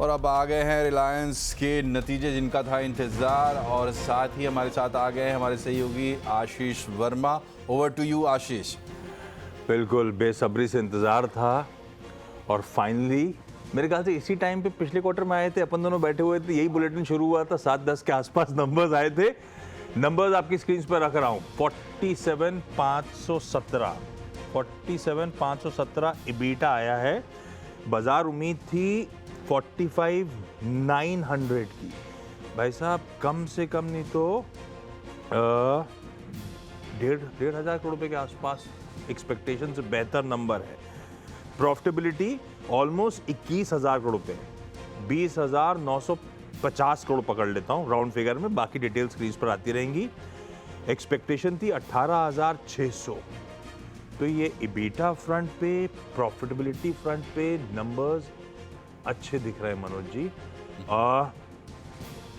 और अब आ गए हैं रिलायंस के नतीजे जिनका था इंतज़ार, और साथ ही हमारे साथ आ गए हैं हमारे सहयोगी आशीष वर्मा। ओवर टू यू आशीष। बिल्कुल बेसब्री से इंतज़ार था और फाइनली मेरे ख्याल से इसी टाइम पे पिछले क्वार्टर में आए थे, अपन दोनों बैठे हुए थे, यही बुलेटिन शुरू हुआ था, 7-10 के आसपास नंबर्स आए थे। नंबर्स आपकी स्क्रीन पर रख रहा हूँ। 47,517 इबीटा आया है। बाजार उम्मीद थी 45,900 की। भाई साहब कम से कम नहीं तो डेढ़ हजार करोड़ रुपए के आसपास एक्सपेक्टेशन से बेहतर नंबर है। प्रॉफिटेबिलिटी ऑलमोस्ट 21,000 करोड़ रुपए, 20,950 करोड़ पकड़ लेता हूं राउंड फिगर में, बाकी डिटेल स्क्रीन पर आती रहेंगी। एक्सपेक्टेशन थी 18,600। तो ये इबीटा फ्रंट पे, प्रॉफिटेबिलिटी फ्रंट पे नंबर्स अच्छे दिख रहे हैं मनोज जी।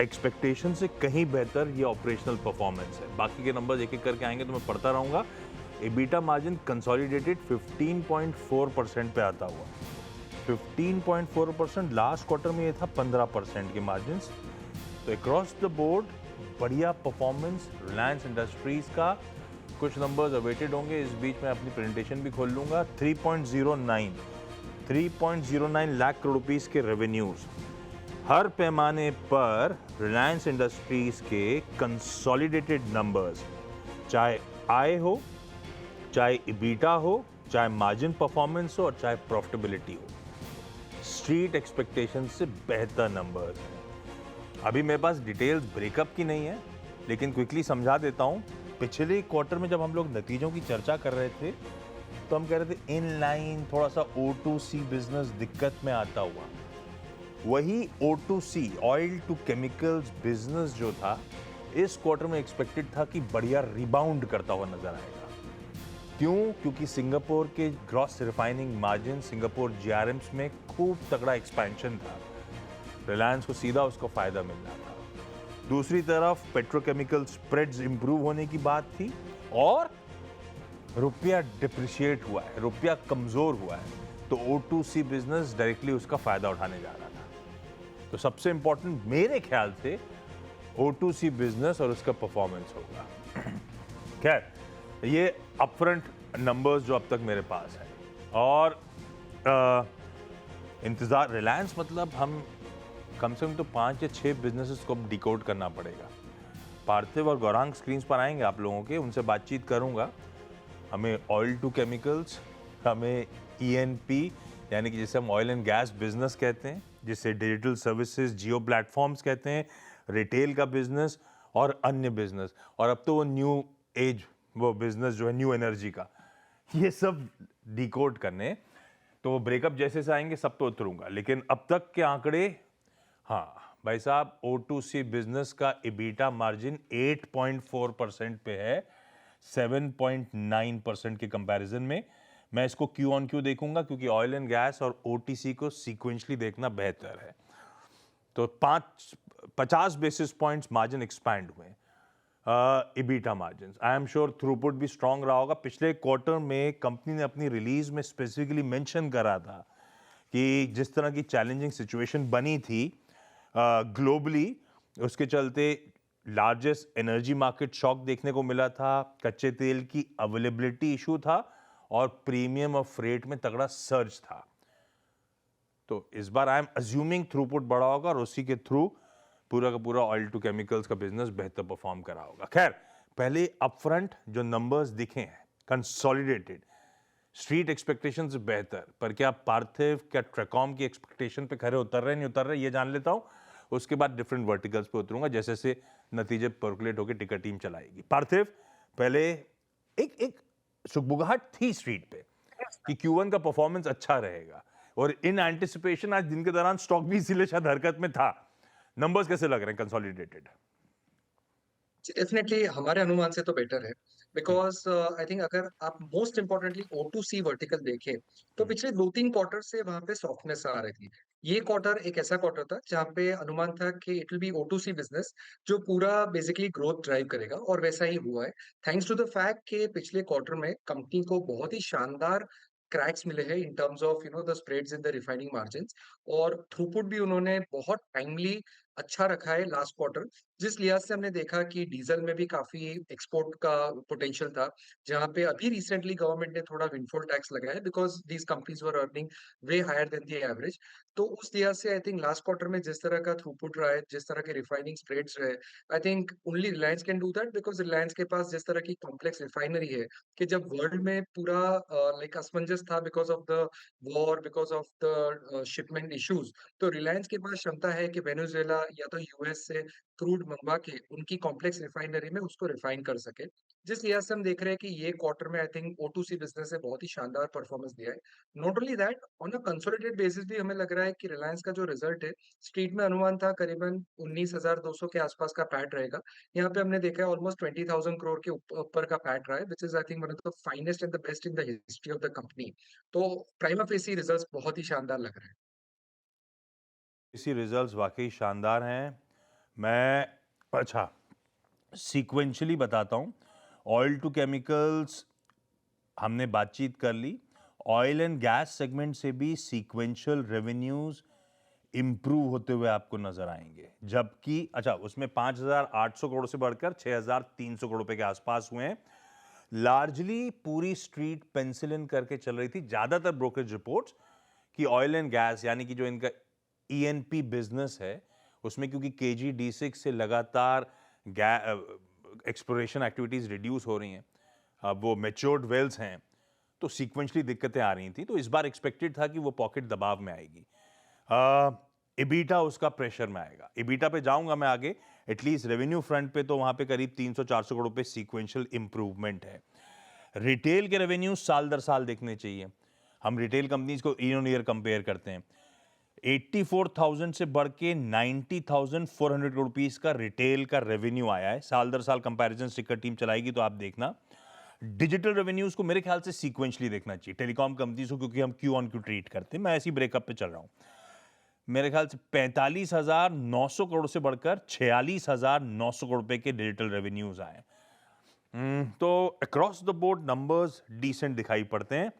एक्सपेक्टेशन से कहीं बेहतर ये ऑपरेशनल परफॉर्मेंस है। बाकी के नंबर्स एक एक करके आएंगे तो मैं पढ़ता रहूंगा। एबिटा मार्जिन कंसोलिडेटेड 15.4% पे आता हुआ। 15.4%, लास्ट क्वार्टर में ये था 15% के मार्जिन। तो अक्रॉस द बोर्ड बढ़िया परफॉर्मेंस रिलायंस इंडस्ट्रीज का। कुछ नंबर्स अवेटेड होंगे, इस बीच में अपनी प्रेजेंटेशन भी खोल लूंगा। 3.09 लाख करोड़ रुपीस के रेवेन्यूज हर पैमाने पर रिलायंस इंडस्ट्रीज के कंसोलिडेटेड नंबर्स, चाहे आय हो, चाहे इबीटा हो, चाहे मार्जिन परफॉर्मेंस हो और चाहे प्रॉफिटेबिलिटी हो, स्ट्रीट एक्सपेक्टेशन से बेहतर नंबर्स हैं। अभी मेरे पास डिटेल्स ब्रेकअप की नहीं है, लेकिन क्विकली समझा देता हूं। पिछले क्वार्टर में जब हम लोग नतीजों की चर्चा कर रहे थे तो हम कह रहे थे इन लाइन थोड़ा सा O2C बिजनेस दिक्कत में आता हुआ। वही O2C oil to chemicals business जो था, इस क्वार्टर में एक्सपेक्टेड था कि बढ़िया रिबाउंड करता हुआ नजर आएगा। क्यों? क्योंकि सिंगापुर के ग्रॉस रिफाइनिंग मार्जिन, सिंगापुर जीआरएम्स में खूब तगड़ा एक्सपेंशन था। रिलायंस को सीधा उसका फायदा मिल रहा था। दूसरी तरफ पेट्रोकेमिकल स्प्रेड्स इंप्रूव होने की बात थी और रुपया डिप्रिशिएट हुआ है, रुपया कमजोर हुआ है, तो O2C बिजनेस डायरेक्टली उसका फायदा उठाने जा रहा था। तो सबसे इंपॉर्टेंट मेरे ख्याल से O2C बिजनेस और उसका परफॉर्मेंस होगा। खैर, ये अपफ्रंट नंबर्स जो अब तक मेरे पास है, और इंतजार रिलायंस मतलब हम कम से कम तो 5 या 6 बिजनेसेस को डिकोड करना पड़ेगा। पार्थिव और गौरांग स्क्रीन पर आएंगे आप लोगों के, उनसे बातचीत करूंगा। हमें ऑयल टू केमिकल्स, हमें ENP यानी कि जिसे हम ऑयल एंड गैस बिजनेस कहते हैं, जिसे डिजिटल सर्विसेज, जियो प्लेटफॉर्म्स कहते हैं, रिटेल का बिजनेस और अन्य बिजनेस, और अब तो वो न्यू एज वो बिजनेस जो है न्यू एनर्जी का, ये सब डिकोड करने। तो वो ब्रेकअप जैसे से आएंगे सब पे उतरूंगा, लेकिन अब तक के आंकड़े, हाँ भाई साहब, O2C बिजनेस का इबीटा मार्जिन 8.4% पे है, 7.9% के कंपैरिजन में। मैं इसको क्यू ऑन क्यू देखूंगा क्योंकि ऑयल एंड गैस और OTC को सीक्वेंशली देखना बेहतर है। तो 50 बेसिस पॉइंट्स मार्जिन एक्सपैंड हुए EBITDA margin. I am sure throughput भी स्ट्रांग रहा होगा। पिछले क्वार्टर में कंपनी ने अपनी रिलीज में स्पेसिफिकली मेंशन करा था कि जिस तरह की चैलेंजिंग सिचुएशन बनी थी ग्लोबली, उसके चलते लार्जेस्ट एनर्जी मार्केट शॉक देखने को मिला था, कच्चे तेल की अवेलेबिलिटी इशू था और प्रीमियम और फ्रेट में तगड़ा सर्ज था। तो इस बार आई एम अज्यूमिंग थ्रूपुट बढ़ा होगा और उसी के थ्रू पूरा का पूरा ऑयल टू केमिकल्स का बिजनेस बेहतर परफॉर्म करा होगा। खैर, पहले अपफ्रंट जो नंबर्स दिखे हैं कंसोलिडेटेड, स्ट्रीट एक्सपेक्टेशन से बेहतर, पर क्या पार्थिव, क्या ट्रेकॉम की एक्सपेक्टेशन पे खरे उतर रहे नहीं उतर रहे, ये जान लेता हूं। उसके बाद डिफरेंट वर्टिकल्स पे उतरूंगा जैसे जैसे नतीजे पर्कुलेट होकर टिकट टीम चलाएगी। पार्थिव, पहले एक सुगबुगाहट थी स्ट्रीट पे कि Q1 का परफॉर्मेंस अच्छा रहेगा, और इन एंटिसिपेशन आज दिन के दौरान स्टॉक भी इसीलिए शायद हरकत में था। नंबर्स कैसे लग रहे हैं कंसोलिडेटेड? डेफिनेटली हमारे अनुमान से तो बेटर है, बिकॉज आई थिंक अगर आप मोस्ट इंपॉर्टेंटली O2C वर्टिकल देखें तो पिछले 2-3 क्वार्टर से वहां पे सॉफ्टनेस आ रही थी। ये क्वार्टर एक ऐसा क्वार्टर था जहां पे अनुमान था कि it will be O2C business जो पूरा बेसिकली ग्रोथ ड्राइव करेगा, और वैसा ही हुआ है, थैंक्स टू द फैक्ट कि पिछले क्वार्टर में कंपनी को बहुत ही शानदार क्रैक्स मिले हैं इन terms of the spreads in the refining margins, और थ्रूपुट भी उन्होंने बहुत टाइमली अच्छा रखा है लास्ट क्वार्टर, जिस लिहाज से हमने देखा कि डीजल में भी काफी एक्सपोर्ट का पोटेंशियल था, जहां पे अभी रिसेंटली गवर्नमेंट ने थोड़ा विंडफॉल टैक्स लगाया because these companies were earning way higher than the average. तो उस लिहाज से आई थिंक लास्ट क्वार्टर में जिस तरह का थ्रूपुट रहा है, जिस तरह के रिफाइनिंग स्प्रेड्स रहे, I think only Reliance can do that, because Reliance के पास जिस तरह की कॉम्प्लेक्स रिफाइनरी है कि जब वर्ल्ड में पूरा लाइक असमंजस था because of the war, because of the shipment issues, तो रिलायंस के पास क्षमता है कि वेनेजुएला या तो यूएस से क्रूड मंगवा के उनकी कॉम्प्लेक्स रिफाइनरी में उसको रिफाइन कर सके। जिस लिहाज से हम देख रहे हैं कि ये क्वार्टर में आई थिंक O2C बिजनेस ने बहुत ही शानदार परफॉर्मेंस दिया है। Not only that, on a consolidated basis भी हमें लग रहा है कि रिलायंस का जो रिजल्ट है, स्ट्रीट में अनुमान था करीबन 19,200 के आसपास का पैट रहेगा, यहाँ पे हमने देखा है ऑलमोस्ट 20,000 करोड़ के ऊपर का पैट रहा है, which is I think one of the finest and the best in the history of the company. तो प्राइमा फेसी रिजल्ट्स बहुत ही शानदार लग रहे हैं। इसी रिजल्ट्स वाकई शानदार हैं। मैं अच्छा सीक्वेंशियली बताता हूँ। ऑयल टू केमिकल्स हमने बातचीत कर ली। ऑयल एंड गैस सेगमेंट से भी सीक्वेंशियल रेवेन्यूज इंप्रूव होते हुए आपको नजर आएंगे, जबकि अच्छा उसमें 5,800 करोड़ से बढ़कर 6,300 करोड़ रुपए के आसपास हुए हैं। लार्जली पूरी स्ट्रीट पेंसिल इन करके चल रही थी, ज्यादातर ब्रोकरेज रिपोर्ट्स, कि ऑयल एंड गैस यानी कि जो इनका ईएनपी बिजनेस है उसमें, क्योंकि KG-D6 से लगातार एक्सप्लोरेशन एक्टिविटीज रिड्यूस हो रही हैं, अब वो मैच्योर्ड वेल्स हैं, तो सीक्वेंशली दिक्कतें आ रही थी। तो इस बार एक्सपेक्टेड था कि वो पॉकेट दबाव में आएगी। इबीटा उसका प्रेशर में आएगा। इबीटा पे जाऊंगा मैं आगे। एटलीस्ट रेवेन्यू फ्रंट पे तो वहां पे करीब 300-400 करोड़ पे सीक्वेंशियल इंप्रूवमेंट है। रिटेल के रेवेन्यू साल दर साल देखने चाहिए। हम रिटेल कंपनीज को ईयर ऑन ईयर कंपेयर करते हैं। 84,000 से बढ़ के 90,400 करोड़ रुपीस का रिटेल का रेवेन्यू आया है। साल दर साल कंपैरिजन स्टिकर टीम चलाएगी तो आप देखना। डिजिटल रेवेन्यूज को मेरे ख्याल से सीक्वेंशली देखना चाहिए टेलीकॉम कंपनीज को, क्योंकि हम क्यू ऑन क्यू ट्रीट करते हैं। मैं ऐसी ब्रेकअप पे चल रहा हूं। मेरे ख्याल से 45,900 करोड़ से बढ़कर 46,900 करोड़ रुपए के डिजिटल रेवेन्यूज आए। तो across the board numbers decent दिखाई पड़ते हैं।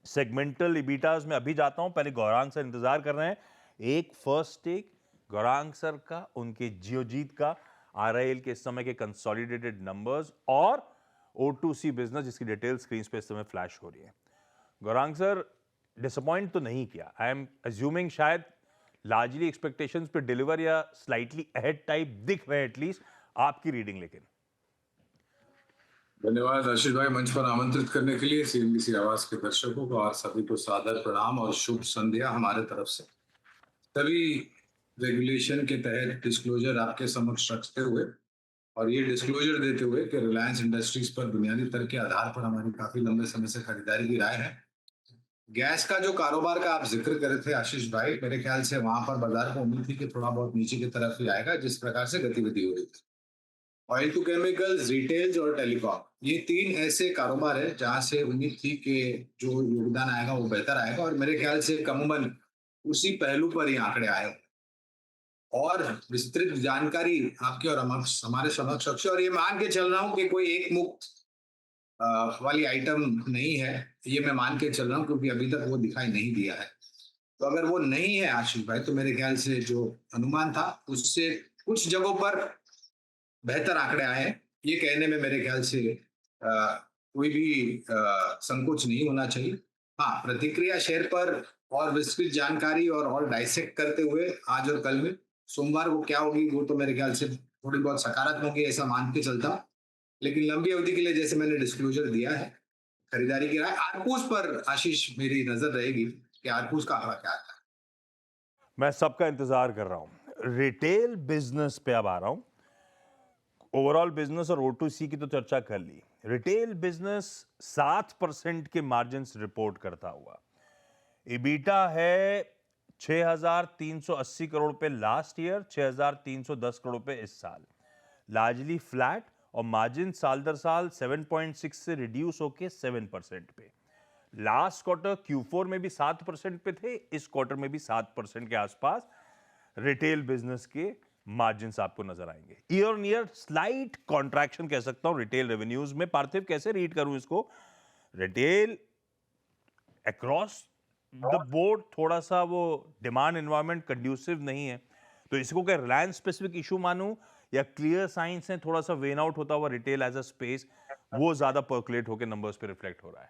सेगमेंटल इबीटाज में अभी जाता हूं, पहले गौरांग सर इंतजार कर रहे हैं। एक फर्स्ट टेक गौरांग सर का, उनके जियोजीत का, आरआईएल के इस समय के कंसोलिडेटेड नंबर्स और O2C बिजनेस जिसकी डिटेल स्क्रीन पे इस समय फ्लैश हो रही है। गौरांग सर डिसअपॉइंट तो नहीं किया। आई एम अज्यूमिंग शायद लार्जली एक्सपेक्टेशंस पे डिलीवर या स्लाइटली अहेड टाइप दिख रहे हैं, एटलीस्ट आपकी रीडिंग। लेकिन धन्यवाद आशीष भाई, मंच पर आमंत्रित करने के लिए CNBC आवाज के दर्शकों को और सभी को सादर प्रणाम और शुभ संध्या हमारे तरफ से। सभी रेगुलेशन के तहत डिस्क्लोजर आपके समक्ष रखते हुए और ये डिस्क्लोजर देते हुए कि रिलायंस इंडस्ट्रीज पर बुनियादी तर्क के आधार पर हमारी काफी लंबे समय से खरीदारी की राय है। गैस का जो कारोबार का आप जिक्र कर रहे थे आशीष भाई, मेरे ख्याल से वहां पर बाजार को उम्मीद थी कि थोड़ा बहुत नीचे की तरफ ही आएगा, जिस प्रकार से गतिविधि हो रही थी। ऑयल टू केमिकल्स, रिटेल्स और टेलीकॉम, ये तीन ऐसे कारोबार है जहां से उम्मीद थी कि जो योगदान आएगा वो बेहतर आएगा, और मेरे ख्याल से कमूमन उसी पहलू पर ये आंकड़े आए और विस्तृत जानकारी आपके और हमारे समक्ष रखी। और ये मान के चल रहा हूँ कि कोई एक मुक्त वाली आइटम नहीं है, ये मैं मान के चल रहा हूँ क्योंकि अभी तक वो दिखाई नहीं दिया है। तो अगर वो नहीं है आशीष भाई, तो मेरे ख्याल से जो अनुमान था उससे कुछ जगहों पर बेहतर आंकड़े आए हैं। ये कहने में मेरे ख्याल से कोई भी संकोच नहीं होना चाहिए। हाँ, प्रतिक्रिया शेयर पर और विस्तृत जानकारी और डाइसेक्ट करते हुए आज और कल में सोमवार को क्या होगी वो तो मेरे ख्याल से थोड़ी बहुत सकारात्मक होगी, ऐसा मान के चलता हूँ। लेकिन लंबी अवधि के लिए जैसे मैंने डिस्क्लोजर दिया है, खरीदारी की राय आरकूस पर आशीष मेरी नजर रहेगी कि आरकूस का आंकड़ा क्या आता है। मैं सबका इंतजार कर रहा हूं। रिटेल बिजनेस पे अब आ रहा हूं। ओवरऑल बिजनेस और O2C की तो चर्चा कर ली। रिटेल बिजनेस 7% के मार्जिन रिपोर्ट करता हुआ, इबीटा है 6,380 करोड़ पे लास्ट ईयर, 6,310 करोड़ पे इस साल, लार्जली फ्लैट, और मार्जिन साल दर साल 7.6 से रिड्यूस होके 7% पे। लास्ट क्वार्टर Q4 में भी 7% पे थे, इस क्वार्टर में भी 7% के आसपास रिटेल बिजनेस के मार्जिन्स आपको नजर आएंगे। Year on year slight contraction कह सकता हूं रिटेल रेवेन्यूज में। पार्थिव कैसे रीड करूं इसको? रिटेल अक्रॉस द बोर्ड थोड़ा सा वो डिमांड एनवायरनमेंट कंड्यूसिव नहीं है, तो इसको क्या रिलायंस स्पेसिफिक इशू मानूं या क्लियर साइंस है थोड़ा सा वेन आउट होता हुआ रिटेल एज अ स्पेस वो ज्यादा पर्कुलेट होकर नंबर्स पे रिफ्लेक्ट हो रहा है?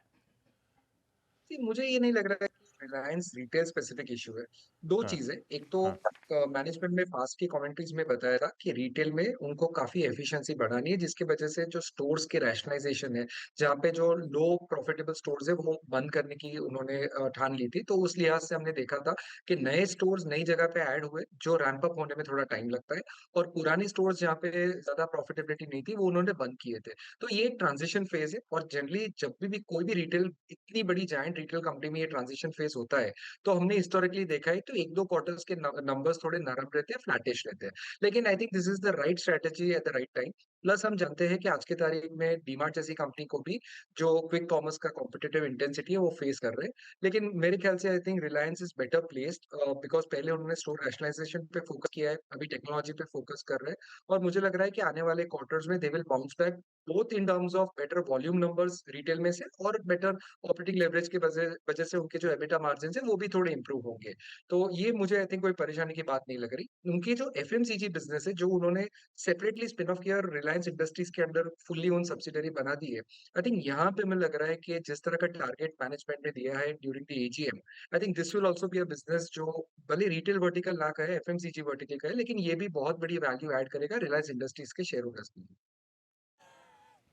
मुझे ये नहीं लग रहा है कि रिलायंस रिटेल स्पेसिफिक इशू है। दो हाँ, चीजें, एक तो हाँ, मैनेजमेंट ने पास्ट की कमेंट्रीज में बताया था कि रिटेल में उनको काफी एफिशिएंसी बढ़ानी है, जिसकी वजह से जो स्टोर्स के रैशनलाइजेशन है, जहाँ पे जो लो प्रॉफिटेबल स्टोर्स है वो बंद करने की उन्होंने ठान ली थी। तो उस लिहाज से हमने देखा था कि नए स्टोर्स नई जगह पे ऐड हुए जो रैंप अप होने में थोड़ा टाइम लगता है, और पुरानी स्टोर्स जहाँ पे ज्यादा प्रॉफिटेबिलिटी नहीं थी वो उन्होंने बंद किए थे। तो ये एक ट्रांजिशन फेज है, और जनरली जब भी कोई भी रिटेल इतनी बड़ी जायंट रिटेल कंपनी में ये ट्रांजिशन फेज होता है, तो हमने हिस्टोरिकली देखा है तो एक दो क्वार्टर्स के नंबर्स थोड़े नरम रहते हैं, फ्लैटिश रहते हैं। लेकिन I think this is the right strategy at the right time. Plus हम जानते हैं कि आज की तारीख में डीमार्ट जैसी कंपनी को भी जो क्विक कॉमर्स का कॉम्पिटिटिव इंटेंसिटी है वो फेस कर रहे हैं। लेकिन मेरे ख्याल से I think Reliance is better placed, because पहले उन्होंने स्टोर रैशनलाइजेशन पे फोकस किया है, अभी टेक्नोलॉजी पे फोकस कर रहे हैं, और मुझे लग रहा है कि आने वाले क्वार्टर्स में they will bounce back, both in terms of better volume numbers retail में से, और बेटर ऑपरेटिंग लेवरेज की वजह वजह से उनके जो एबिटा मार्जिन है वो भी थोड़े इंप्रूव होंगे। तो ये मुझे आई थिंक कोई परेशानी की बात नहीं लग रही। उनकी जो एफएमसीजी बिजनेस है, जो उन्होंने सेपरेटली स्पिन ऑफ किया और रिलायंस इंडस्ट्रीज के अंडर फुल्ली ओन सब्सिडरी बना दी है, आई थिंक यहाँ पे मुझे लग रहा है कि जिस तरह का टारगेट मैनेजमेंट ने दिया है during the AGM, I think this will also be a business जो भले रिटेल वर्टिकल ना कहे, एफएमसीजी वर्टिकल कहे, लेकिन ये भी बहुत बड़ी वैल्यू ऐड करेगा रिलायंस इंडस्ट्रीज के शेयर होल्डर्स के लिए।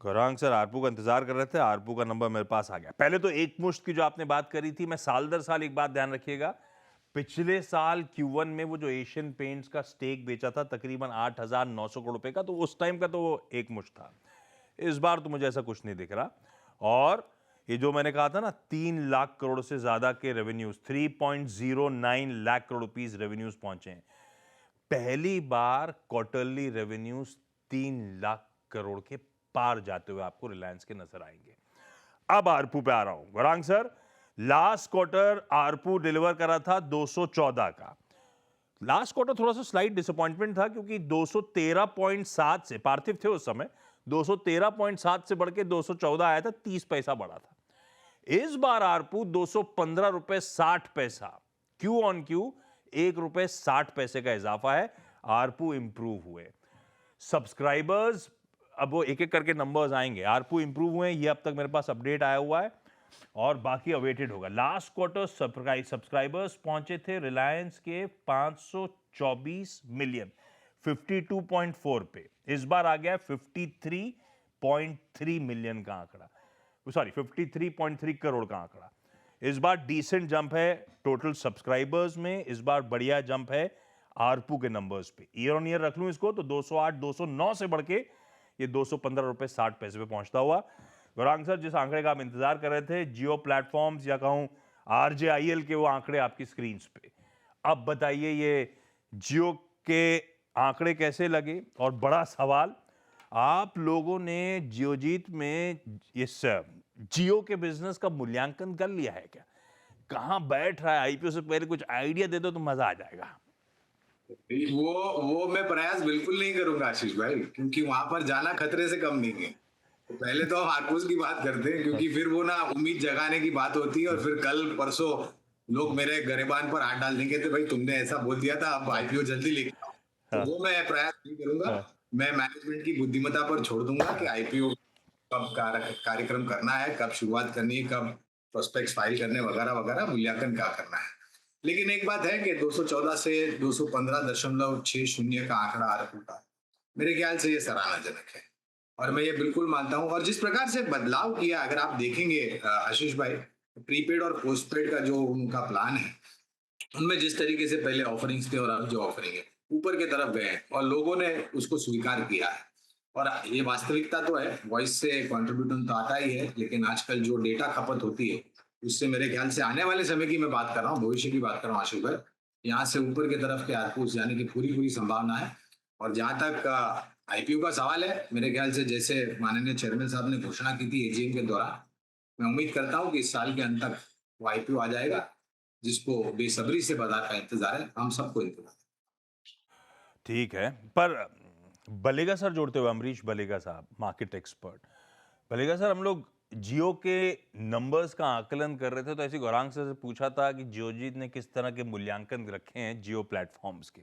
गौरांग सर आरपू का इंतजार कर रहे थे, आरपू का नंबर मेरे पास आ गया। पहले तो एक मुश्त की जो आपने बात करी थी, मैं साल दर साल एक बात ध्यान रखिएगा, पिछले साल Q1 में वो जो एशियन पेंट्स का स्टेक बेचा था तकरीबन 8,900 करोड़ रुपए का, तो उस टाइम का तो वो एक मुश्त था। इस बार तो मुझे ऐसा कुछ नहीं दिख रहा। और ये जो मैंने कहा था ना 3 लाख करोड़ से ज्यादा के revenues, 3.09 lakh crore rupees revenues पहुंचे हैं। पहली बार क्वार्टरली रेवेन्यूज 3 लाख करोड़ के पार जाते हुए आपको रिलायंस के नजर आएंगे। अब आरपू पे आ रहा हूं। Gaurang sir, last quarter ARPU deliver करा था 214 का। लास्ट क्वार्टर थोड़ा सा स्लाइट डिसअपॉइंटमेंट था, क्योंकि 213.7 से, पार्थिव थे उस समय, 213.7 से बढ़ के 214 आया था, 30 पैसा बढ़ा था। इस बार आरपू 215 रुपए 60 पैसा, क्यू ऑन क्यू 1 रुपए 60 पैसे का इजाफा है। आरपू इंप्रूव हुए, सब्सक्राइबर्स, अब वो एक एक करके नंबर्स आएंगे। आरपू इंप्रूव हुए, ये अब तक मेरे पास अपडेट आया हुआ है, और बाकी अवेटेड होगा। लास्ट क्वार्टर सब्सक्राइबर्स पहुंचे थे रिलायंस के 524 मिलियन, 52.4 पे। इस बार आ गया 53.3 मिलियन का आंकड़ा, सॉरी 53.3 करोड़ का आंकड़ा। इस बार डिसेंट जंप है टोटल सब्सक्राइबर्स में, इस बार बढ़िया जंप है आरपू के नंबर्स पे। ईयर ऑन ईयर रख लूं इसको तो 208 209 से बढ़ के ये 215 रुपए 60 पैसे पे पहुंचता हुआ। गौरांग सर, जिस आंकड़े का आप इंतजार कर रहे थे, जियो प्लेटफॉर्म्स या कहूं RJIL के, वो आंकड़े आपकी स्क्रीन पे। अब बताइए ये जियो के आंकड़े कैसे लगे? और बड़ा सवाल, आप लोगों ने जियोजीत में इस जियो के बिजनेस का मूल्यांकन कर लिया है क्या? कहां बैठ रहा है? आईपीओ से पहले कुछ आइडिया दे दो तो मजा आ जाएगा। वो मैं प्रयास बिल्कुल नहीं करूंगा आशीष भाई, क्योंकि वहां पर जाना खतरे से कम नहीं है। तो पहले तो हम आरपूस की बात करते हैं, क्योंकि फिर वो ना उम्मीद जगाने की बात होती है, और फिर कल परसों लोग मेरे गरेबान पर हाथ डाल देंगे, तो भाई तुमने ऐसा बोल दिया था, अब आईपीओ जल्दी लेके आओ। तो वो मैं प्रयास नहीं करूंगा। मैं मैनेजमेंट की बुद्धिमत्ता पर छोड़ दूंगा कि आईपीओ कब कार्यक्रम करना है, कब शुरुआत करनी है, कब प्रोस्पेक्ट्स फाइल करने वगैरह वगैरह, मूल्यांकन क्या करना है। लेकिन एक बात है कि 214 से 215.60 का आंकड़ा आरपू का, मेरे ख्याल से ये सराहनाजनक है, और मैं ये बिल्कुल मानता हूं। और जिस प्रकार से बदलाव किया, अगर आप देखेंगे आशीष भाई, प्रीपेड और पोस्टपेड का जो उनका प्लान है, उनमें जिस तरीके से पहले ऑफरिंग्स थे और अब जो ऑफरिंग है, ऊपर की तरफ गए हैं, और लोगों ने उसको स्वीकार किया है। और ये वास्तविकता तो है, वॉइस से कंट्रीब्यूशन तो आता ही है, लेकिन आजकल जो डेटा खपत होती है, उससे मेरे ख्याल से आने वाले समय की मैं बात कर रहा हूँ, भविष्य की बात कर रहा हूँ आशीष भाई, यहाँ से ऊपर की तरफ के आरपूस जाने की पूरी पूरी संभावना है। और जहां तक आईपीओ का सवाल है, मेरे ख्याल से जैसे माननीय चेयरमैन साहब ने घोषणा की थी एजीएम के दौरान, मैं उम्मीद करता हूँ कि इस साल के अंत तक वो आईपीओ आ जाएगा, जिसको बेसब्री से बाजार का इंतजार है, हम सबको इंतजार है। ठीक है, पर बलेगा सर जोड़ते हुए, अमरीश बलेगा साहब, मार्केट एक्सपर्ट। बलेगा सर, हम लोग जियो के नंबर्स का आकलन कर रहे थे तो ऐसी गौरांग सर से पूछा था कि जियोजीत ने किस तरह के मूल्यांकन रखे हैं जियो प्लेटफॉर्म्स के।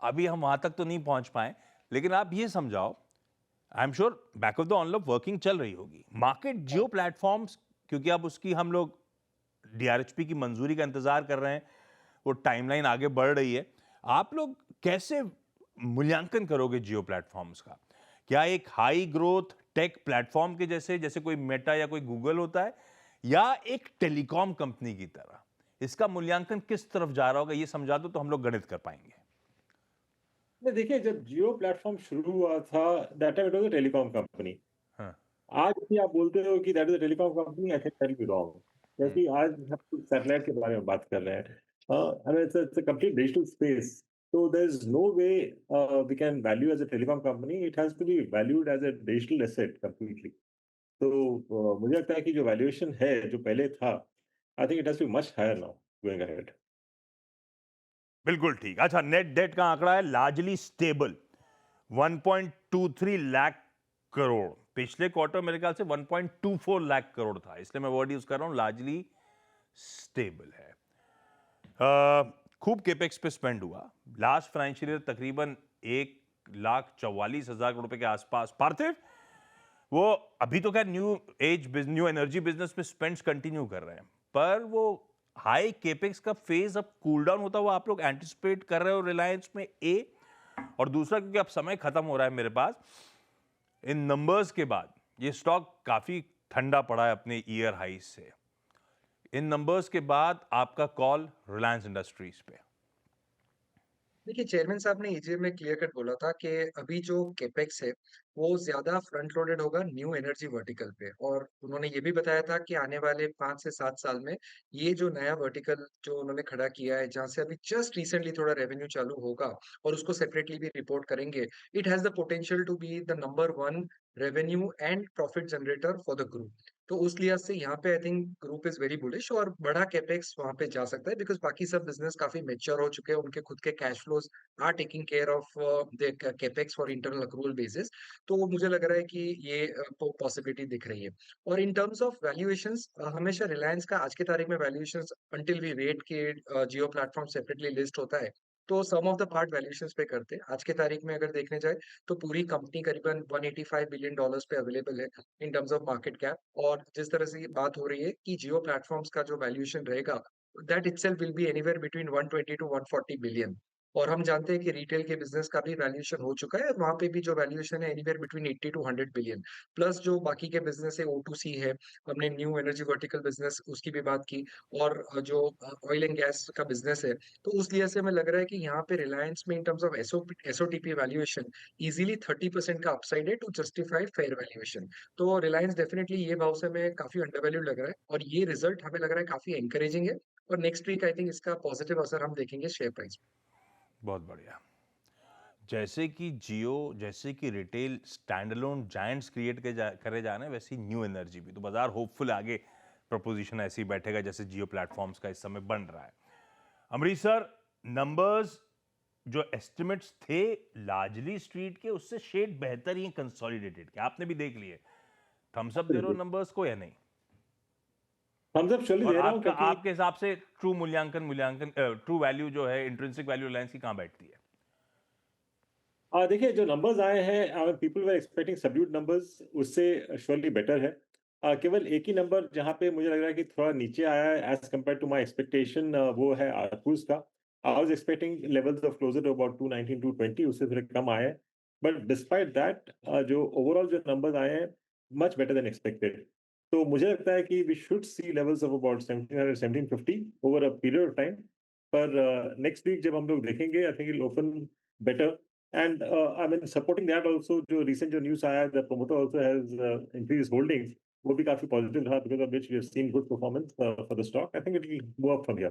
अभी हम वहां तक तो नहीं पहुंच पाए, लेकिन आप ये समझाओ, I am sure back of the envelope working चल रही होगी मार्केट जियो प्लेटफॉर्म्स, क्योंकि अब उसकी हम लोग डीआरएचपी की मंजूरी का इंतजार कर रहे हैं, वो टाइमलाइन आगे बढ़ रही है। आप लोग कैसे मूल्यांकन करोगे जियो प्लेटफॉर्म्स का? क्या एक हाई ग्रोथ टेक प्लेटफॉर्म के जैसे, जैसे कोई मेटा या कोई गूगल होता है, या एक टेलीकॉम कंपनी की तरह? इसका मूल्यांकन किस तरफ जा रहा होगा, ये समझा दो तो हम लोग गणित कर पाएंगे। नहीं, देखिए, जब जियो प्लेटफॉर्म शुरू हुआ था, that time it was a telecom company. हाँ, आज भी आप बोलते हो कि that is a telecom company, I think that be wrong, क्योंकि आज हम सैटेलाइट के बारे में बात कर रहे हैं। I mean it's a complete digital space, so there's no way we can value as a telecom company. It has to be valued as a digital asset completely. तो मुझे लगता है कि जो वैल्यूएशन है जो पहले था, I think it has to be much higher now going ahead. बिल्कुल ठीक। अच्छा, नेट डेट का आंकड़ा है लार्जली स्टेबल, 1.23 लाख करोड़। पिछले क्वार्टर मेरे ख्याल से 1.24 लाख करोड़ था, इसलिए मैं वर्ड यूज कर रहा हूं, लार्जली स्टेबल है। खूब केपेक्स पे स्पेंड हुआ लास्ट फाइनेंशियल ईयर, तकरीबन 1,44,000 करोड़ रुपए के आसपास। पार्थिव, वो अभी तो क्या न्यू एनर्जी बिजनेस में स्पेंड्स कंटिन्यू कर रहे हैं, पर वो हाई केपेक्स का फेज अब कूल डाउन होता हुआ आप लोग एंटिसिपेट कर रहे हो रिलायंस में, ए? और दूसरा, क्योंकि अब समय खत्म हो रहा है मेरे पास, इन नंबर्स के बाद ये स्टॉक काफी ठंडा पड़ा है अपने ईयर हाइज से। इन नंबर्स के बाद आपका कॉल रिलायंस इंडस्ट्रीज पे? देखिए, चेयरमैन साहब ने एजीएम में क्लियर कट बोला था कि अभी जो कैपेक्स है वो ज्यादा फ्रंट लोडेड होगा न्यू एनर्जी वर्टिकल पे, और उन्होंने ये भी बताया था कि आने वाले 5 से 7 साल में ये जो नया वर्टिकल जो उन्होंने खड़ा किया है, जहां से अभी जस्ट रिसेंटली थोड़ा रेवेन्यू चालू होगा और उसको सेपरेटली भी रिपोर्ट करेंगे, it has the potential to be the number 1 revenue and profit generator for the group. तो उस लिहाज से यहाँ पे I think group is very bullish, और बड़ा कैपेक्स वहां पे जा सकता है बिकॉज बाकी सब बिजनेस काफी मेच्योर हो चुके हैं, उनके खुद के cash flows are taking care of the capex for internal accrual basis. तो मुझे लग रहा है कि ये पॉसिबिलिटी दिख रही है। और इन टर्म्स ऑफ वैल्यूएशंस, हमेशा रिलायंस का आज की तारीख में वैल्यूएशंस अंटिल वी वेट के जियो प्लेटफॉर्म सेपरेटली लिस्ट होता है, तो सम ऑफ द पार्ट वैल्यूएशंस पे करते हैं। आज के तारीख में अगर देखने जाए तो पूरी कंपनी करीबन 185 बिलियन डॉलर्स पे अवेलेबल है इन टर्म्स ऑफ मार्केट कैप। और जिस तरह से ये बात हो रही है कि जियो प्लेटफॉर्म्स का जो वैल्यूएशन रहेगा, that itself will be anywhere between 120 to 140 billion. और हम जानते हैं कि रिटेल के बिजनेस का भी वैल्यूएशन हो चुका है, वहां पे भी जो वैल्यूएशन है anywhere between 80 to 100 billion. Plus जो बाकी के बिजनेस है, O2C है, हमने न्यू एनर्जी वर्टिकल बिजनेस उसकी भी बात की, और जो ऑयल एंड गैस का बिजनेस है, तो उस लिहाज से हमें लग रहा है कि यहाँ पे रिलायंस में in terms of SOTP valuation easily 30% का अपसाइड है टू जस्टिफाई फेयर वैल्यूएशन। तो रिलायंस डेफिनेटली ये भाव से हमें काफी अंडरवैल्यूड लग रहा है, और ये रिजल्ट हमें लग रहा है काफी एनकरेजिंग है। और नेक्स्ट वीक आई थिंक इसका पॉजिटिव असर हम देखेंगे शेयर प्राइस। बहुत बढ़िया। जैसे कि जियो, जैसे कि रिटेल स्टैंडअलोन जायंट्स क्रिएट करे जा रहे हैं, वैसे ही न्यू एनर्जी भी, तो बाजार होपफुल आगे प्रपोजिशन ऐसे ही बैठेगा जैसे जियो प्लेटफॉर्म्स का इस समय बन रहा है। अमरीश सर, नंबर्स जो एस्टिमेट्स थे लार्जली स्ट्रीट के, उससे शेड बेहतर ही कंसोलिडेटेड के, आपने भी देख लिए। थम्स अप दे रहे हो नंबर्स को या नहीं? थम्स अप चलिए और दे रहा हूँ, आपका, क्योंकि आपके हिसाब से ट्रू मूल्यांकन ट्रू वैल्यू जो है, इंट्रिंसिक वैल्यू रिलायंस की कहां बैठती है? देखिए, जो नंबर्स आए हैं, people were expecting subdued numbers, उससे श्योरली बेटर है। केवल एक ही नंबर जहाँ पे मुझे लग रहा है कि थोड़ा नीचे आया है as compare to my expectation, वो है आरकूज का। I was expecting levels of closer to about 219 220, उससे थोड़े कम आए हैं। बट डिस्पाइट दैट, जो ओवरऑल जो नंबर्स आए हैं, मच बेटर देन एक्सपेक्टेड। तो मुझे लगता है कि we should see levels of about 1700 1750 over a period of time. पर नेक्स्ट वीक जब हम लोग देखेंगे, I think it open better. And I mean, supporting that also, जो recent जो news आया, the promoter also has increased holdings, वो भी काफी positive रहा, because of which we have seen good performance for the stock. I think it will move up from here.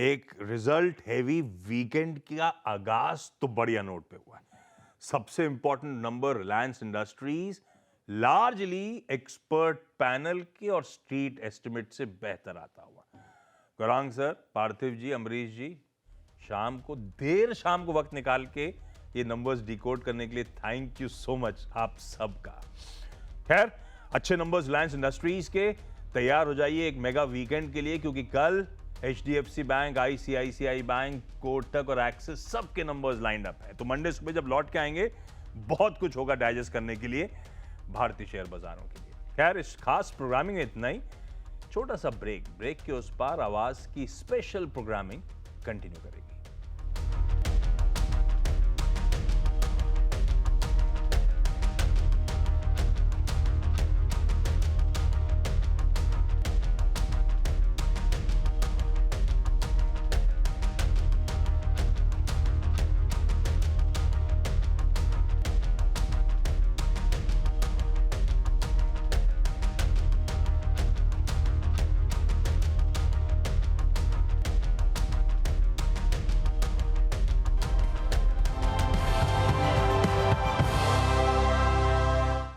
एक result heavy weekend का आगाज तो बढ़िया नोट पे हुआ है। सबसे important number Reliance industries largely expert panel के और स्ट्रीट एस्टिमेट से बेहतर आता हुआ। गौरांग सर, पार्थिव जी, अमरीश जी, शाम को देर शाम को वक्त निकाल के ये नंबर्स डिकोड करने के लिए थैंक यू सो मच आप सबका। खैर, अच्छे नंबर्स रिलायंस इंडस्ट्रीज के। तैयार हो जाइए एक मेगा वीकेंड के लिए, क्योंकि कल HDFC bank, ICICI bank, Kotak और एक्सिस सबके नंबर्स लाइंड अप है। तो मंडे सुबह जब लौट के आएंगे बहुत कुछ होगा डाइजेस्ट करने के लिए भारतीय शेयर बाजारों के लिए। खैर, इस खास प्रोग्रामिंग में इतना ही। छोटा सा ब्रेक के उस पार आवाज की स्पेशल प्रोग्रामिंग कंटिन्यू करेगी।